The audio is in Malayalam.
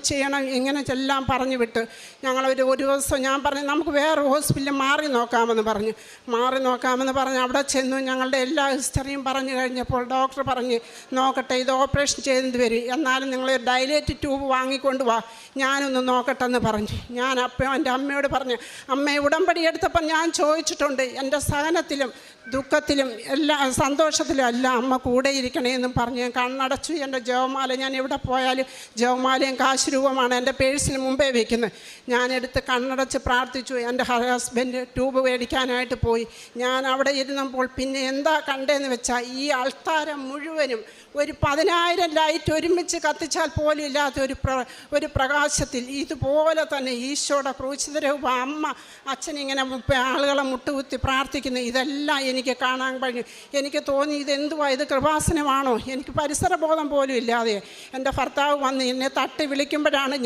ചെയ്യണം ഇങ്ങനെ എല്ലാം പറഞ്ഞു വിട്ട് ഞങ്ങളൊരു ദിവസം ഞാൻ പറഞ്ഞു നമുക്ക് വേറെ ഹോസ്പിറ്റലിൽ മാറി നോക്കാമെന്ന് പറഞ്ഞ് അവിടെ ചെന്നു. ഞങ്ങളുടെ എല്ലാ ഹിസ്റ്ററിയും പറഞ്ഞു കഴിഞ്ഞപ്പോൾ ഡോക്ടർ പറഞ്ഞ് നോക്കട്ടെ, ഇത് ഓപ്പറേഷൻ ചെയ്യേണ്ടി വരും, എന്നാലും നിങ്ങൾ ഡയലേറ്റ് ട്യൂബ് വാങ്ങിക്കൊണ്ട് വാ, ഞാനൊന്ന് നോക്കട്ടെ എന്ന് പറഞ്ഞു. ഞാൻ അപ്പം എൻ്റെ അമ്മയോട് പറഞ്ഞു, അമ്മയെ ഉടമ്പടി എടുത്തപ്പോൾ ഞാൻ ചോദിച്ചിട്ടുണ്ട്, എൻ്റെ സഹനത്തിലും ദുഃഖത്തിലും എല്ലാ സന്തോഷത്തിലും എല്ലാം അമ്മ കൂടെ ഇരിക്കണേ എന്നും പറഞ്ഞ് ഞാൻ കണ്ണടച്ചു. എൻ്റെ ജവമാല ഞാൻ എവിടെ പോയാലും ജവമാലയും കാശ് രൂപമാണ് എൻ്റെ പേഴ്സിന് മുമ്പേ വയ്ക്കുന്നത്. ഞാനെടുത്ത് കണ്ണടച്ച് പ്രാർത്ഥിച്ചു. എൻ്റെ ഹസ്ബൻഡ് ട്യൂബ് മേടിക്കാനായിട്ട് പോയി. ഞാൻ അവിടെ ഇരുന്നപ്പോൾ പിന്നെ എന്താ കണ്ടതെന്ന് വെച്ചാൽ ഈ അൾത്താരം മുഴുവനും ഒരു 10,000 ലൈറ്റ് ഒരുമിച്ച് കത്തിച്ചാൽ പോലും ഇല്ലാത്ത ഒരു പ്രകാശത്തിൽ ഇതുപോലെ തന്നെ ഈശോയുടെ ക്രൂശിത രൂപം, അമ്മ അച്ഛനിങ്ങനെ ആളുകളെ മുട്ടുകുത്തി പ്രാർത്ഥിക്കുന്നു. ഇതെല്ലാം എനിക്ക് കാണാൻ കഴിഞ്ഞു. എനിക്ക് തോന്നി ഇതെന്തുവാ, ഇത് കൃപാസനമാണോ? എനിക്ക് പരിസരബോധം പോലും ഇല്ലാതെ എൻ്റെ ഭർത്താവ് വന്ന് എന്നെ തട്ടി വിളിക്കുമ്പോഴാണ്